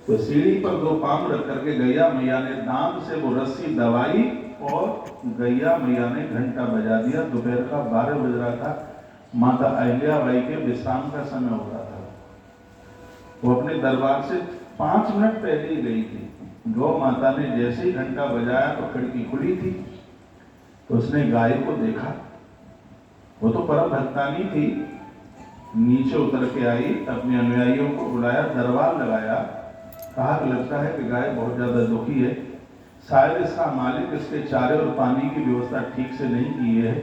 तो सीढ़ी पर 2 पांव रख करके गैया मैया ने दांत से वो रस्सी दबाई और गैया मैया ने घंटा बजा दिया। दोपहर का 12 बज रहा था। माता अहिल्याबाई के विश्राम का समय होता था। वो अपने दरबार से 5 मिनट पहले ही गई थी। गौ माता ने जैसे ही घंटा बजाया तो खिड़की खुली थी, तो उसने गाय को देखा। वो तो परम भक्तानी थी। नीचे उतर के आई, अपने अनुयायियों को बुलाया, दरबार लगाया, कहा कि लगता है कि गाय बहुत ज्यादा दुखी है, शायद इसका मालिक इसके चारे और पानी की व्यवस्था ठीक से नहीं की है,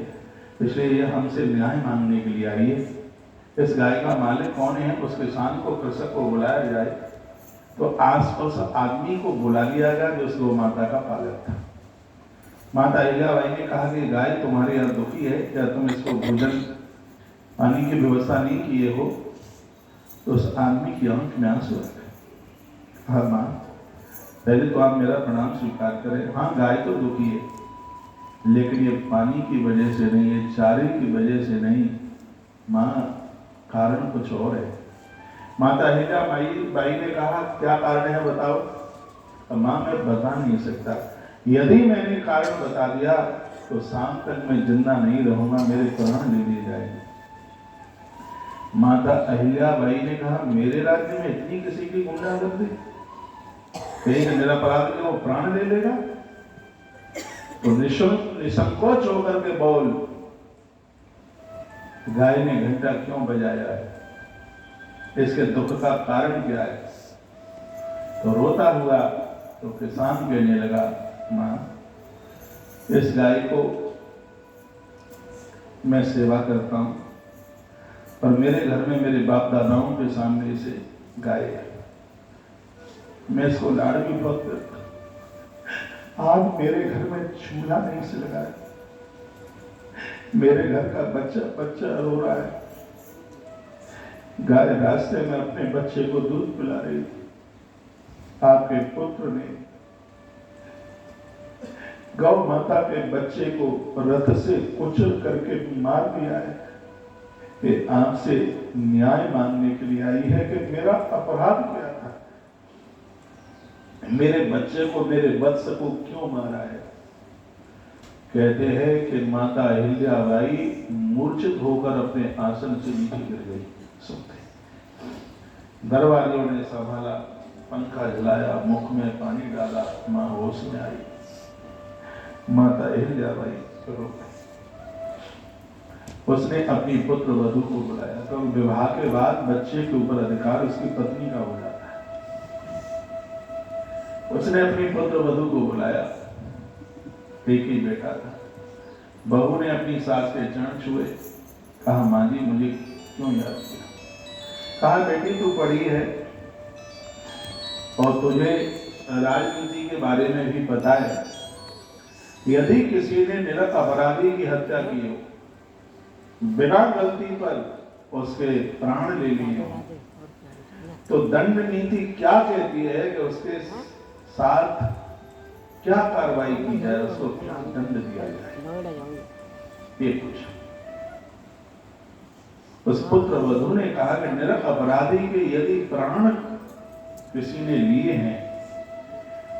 इसलिए यह हमसे न्याय मांगने के लिए आई है। इस गाय का मालिक कौन है, उस किसान को, कृषक को बुलाया जाए। तो आसपास आदमी को बुला लिया गया जो उस गौ माता का पालक था। माता अहिल्याबाई ने कहा कि गाय तुम्हारे यहाँ दुखी है, क्या तुम इसको भोजन पानी की व्यवस्था नहीं किए हो? तो उस आदमी की आंख में आंसू आ गए। हाँ माँ, पहले तो आप मेरा प्रणाम स्वीकार करें। हाँ, गाय तो दुखी है, लेकिन ये पानी की वजह से नहीं, ये चारे की वजह से नहीं माँ, कारण कुछ और है। माता अहिल्याबाई ने कहा क्या कारण है बताओ? तो माँ मैं बता नहीं सकता, यदि मैंने कारण बता दिया तो शाम तक मैं जिंदा नहीं रहूंगा, मेरे प्राण ले लिए जाएंगे। माता अहिल्याबाई ने कहा मेरे राज्य में इतनी किसी की गुंडागर्दी, एक निरपराध के वो प्राण ले लेगा? तो निसंकोच होकर के बोल, गाय ने घंटा क्यों बजाया है, इसके दुख का कारण क्या है? तो रोता हुआ तो किसान कहने लगा, मां इस गाय को मैं सेवा करता हूं, और मेरे घर में मेरे बाप दादाओं के सामने इसे गाय है, मैं इसको लाड़ भी बहुत करता हूं। आज मेरे घर में चूल्हा नहीं से लगा है, मेरे घर का बच्चा बच्चा रो रहा है। गाय रास्ते में अपने बच्चे को दूध पिला रही थी, आपके पुत्र ने गौ माता के बच्चे को रथ से कुचल करके मार दिया है। ये आपसे न्याय मांगने के लिए आई है कि मेरा अपराध क्या था, मेरे बच्चे को, मेरे वत्स को क्यों मारा है? कहते हैं कि माता अहिल्याबाई मूर्छित होकर अपने आसन से नीचे गिर गई। सोते दरबारियों ने संभाला, पंखा जलाया, मुख में पानी डाला, मां होश में आई। माता अहिल्याबाई रो गई। उसने अपनी पुत्र वधू को बुलाया, तो विवाह के बाद बच्चे के ऊपर अधिकार उसकी पत्नी का हो जाता है। उसने अपनी पुत्र वधू को बुलाया, एक ही बेटा था। बहू ने अपनी सास के चरण छुए, कहा मां जी मुझे क्यों याद किया? कहा बेटी तू पढ़ी है और तुझे राजनीति के बारे में भी पता है, यदि किसी ने निरपराधी की हत्या की हो, बिना गलती पर उसके प्राण ले लिए, तो दंड नीति क्या कहती है कि उसके साथ क्या कार्रवाई की जाए, उसको क्या दंड दिया जाए? ये पूछा। उस पुत्र वधू ने कहा कि निरपराधी के यदि प्राण किसी ने लिए हैं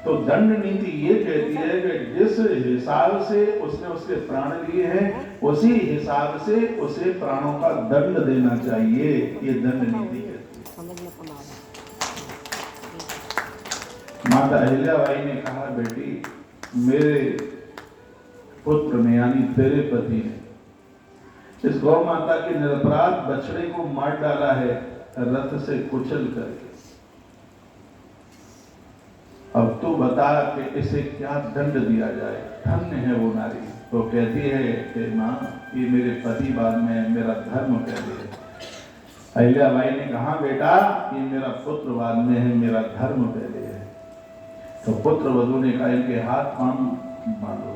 तो दंड नीति ये कहती है कि जिस हिसाब से उसने उसके प्राण लिए हैं उसी हिसाब से उसे प्राणों का दंड देना चाहिए। ये दंड नीति कहती है। माता अहिल्याबाई ने कहा बेटी मेरे पुत्र ने यानी तेरे पति ने इस गौ माता के निरपराध बछड़े को मार डाला है रथ से कुचल करके। अब तू बता कि इसे क्या दंड दिया जाए? धन्य है वो नारी। तो कहती है कि मां ये मेरे पति बाद में मेरा धर्म पहले है। अहिल्याबाई ने कहा बेटा ये मेरा पुत्र बाद में है, मेरा धर्म पहले है। तो पुत्र वधू ने कहा इनके हाथ पांव बांधो,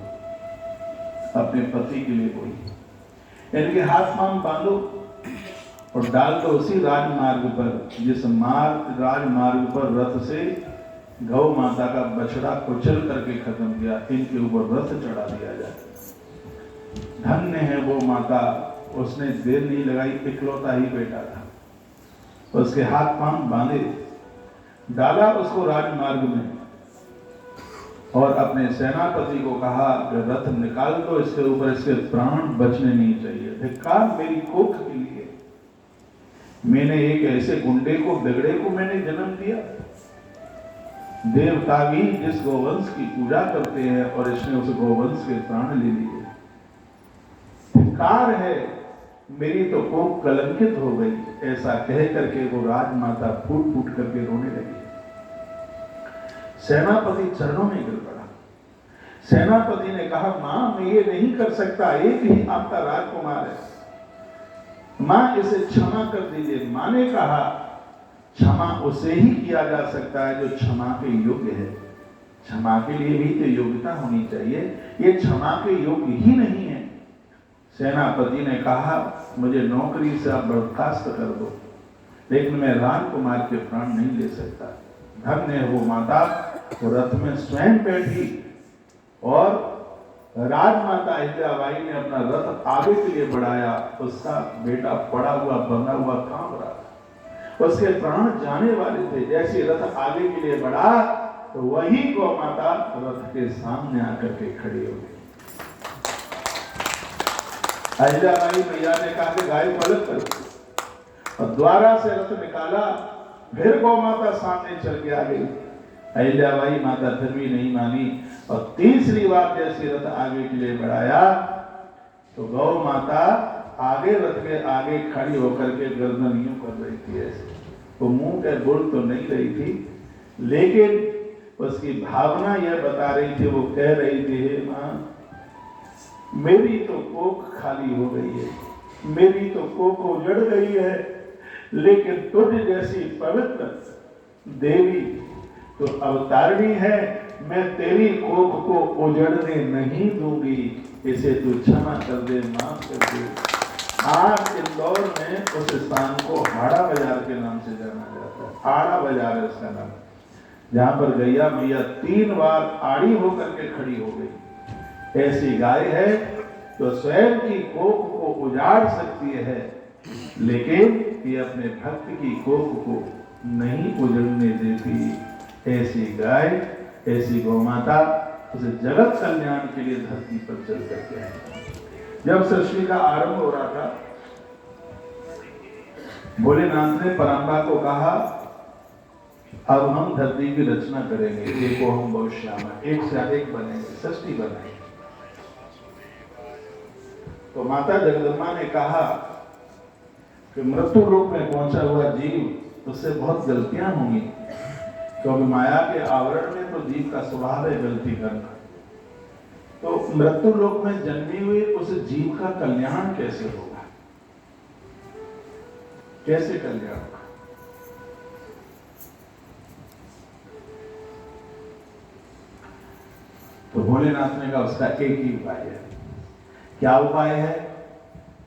अपने पति के लिए बोली, इनके हाथ पांव बांधो और डाल दो उसी राजमार्ग पर जिस राजमार्ग पर रथ से गौ माता का बछड़ा कुचल करके खत्म किया, इनके ऊपर रथ चढ़ा दिया जाए। धन्य है वो माता, उसने देर नहीं लगाई, इकलौता ही बेटा था, उसके हाथ पांव बांधे, डाला उसको राजमार्ग में और अपने सेनापति को कहा कि रथ निकाल दो इसके ऊपर, इसके प्राण बचने नहीं चाहिए। धिक्कार मेरी कोख के लिए, मैंने एक ऐसे गुंडे को, बिगड़े को मैंने जन्म दिया। देवता भी जिस गोवंश की पूजा करते हैं और इसने उस गोवंश के प्राण ले लिए। धिक्कार है, मेरी तो कोख कलंकित हो गई। ऐसा कह करके वो राजमाता फूट फूट करके रोने लगी। सेनापति चरणों में गिर पड़ा। सेनापति ने कहा, मां मैं ये नहीं कर सकता, एक ही आपका राजकुमार है, मां इसे क्षमा कर दीजिए। मां ने कहा, क्षमा उसे ही किया जा सकता है जो क्षमा के योग्य है। क्षमा के लिए भी तो योग्यता होनी चाहिए, ये क्षमा के योग्य ही नहीं है। सेनापति ने कहा, मुझे नौकरी से आप बर्खास्त कर दो, लेकिन मैं राजकुमार के प्राण नहीं ले सकता। धन्य है वो माता, वो रथ में स्वयं बैठी और राजमाता अहिल्याबाई ने अपना रथ आगे के लिए बढ़ाया। उसका बेटा पड़ा हुआ, बंधा हुआ कांप रहा था, उसके प्राण जाने वाले थे। जैसे रथ आगे के लिए बढ़ा तो वही गौ माता रथ के सामने आकर के खड़ी हो गई। अहिल्याबाई मैया ने कहा कि गाय को अलग करो, और द्वारा से रथ निकाला। फिर गौ माता सामने चल के आ गई। अहिल्याबाई माता फिर भी नहीं मानी, और तीसरी बार जैसे रथ आगे के लिए बढ़ाया तो गौ माता आगे रथ के आगे खड़ी होकर के गर्दन यूं कर रही थी ऐसे। वो मुंह के बोल तो नहीं रही थी, लेकिन उसकी भावना यह बता रही थी, वो कह रही थी, हे मां मेरी तो कोख खाली हो गई है, मेरी तो कोख उजड़ गई है, लेकिन तुझ जैसी पवित्र देवी तो अवतारणी है, मैं तेरी कोख को उजड़ने नहीं दूंगी, इसे तू क्षमा कर दे, माफ कर दे। आज इंदौर में उस स्थान को हाड़ा बाजार के नाम से जाना जाता है। हाड़ा बाजार है उसका नाम, जहां पर गैया मैया 3 बार आड़ी होकर के खड़ी हो गई। ऐसी गाय है तो स्वयं की कोख को उजाड़ सकती है, लेकिन ये अपने भक्त की कोख को नहीं उजड़ने देती। ऐसी गाय, ऐसी गौ माता उसे जगत कल्याण के लिए धरती पर चल करके आई। जब सृष्टि का आरंभ हो रहा था, भोलेनाथ ने परम्बा को कहा, अब हम धरती की रचना करेंगे, एको हम बहुत श्यामा, एक से अधिक बनेंगे, सृष्टि बनाएंगे। तो माता जगदम्बा ने कहा कि मृत्यु लोक में पहुंचा हुआ जीव, उससे बहुत गलतियां होंगी, क्योंकि माया के आवरण में तो जीव का स्वभाव है गलती करना। तो मृत्यु लोक में जन्मे हुए उस जीव का कल्याण कैसे होगा, कैसे कल्याण होगा? तो भोलेनाथ ने कहा उसका एक ही उपाय है। क्या उपाय है?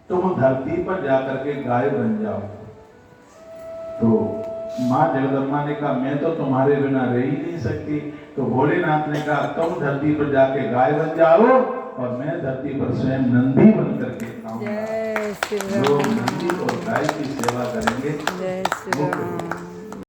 तुम धरती पर जाकर के गाय बन जाओ। तो मां जगदम्बा ने कहा, मैं तो तुम्हारे बिना रह ही नहीं सकती। तो भोलेनाथ ने कहा, तुम धरती पर जाके गाय बन जाओ और मैं धरती पर स्वयं नंदी बन करके आऊंगा। लोग नंदी और गाय की सेवा करेंगे।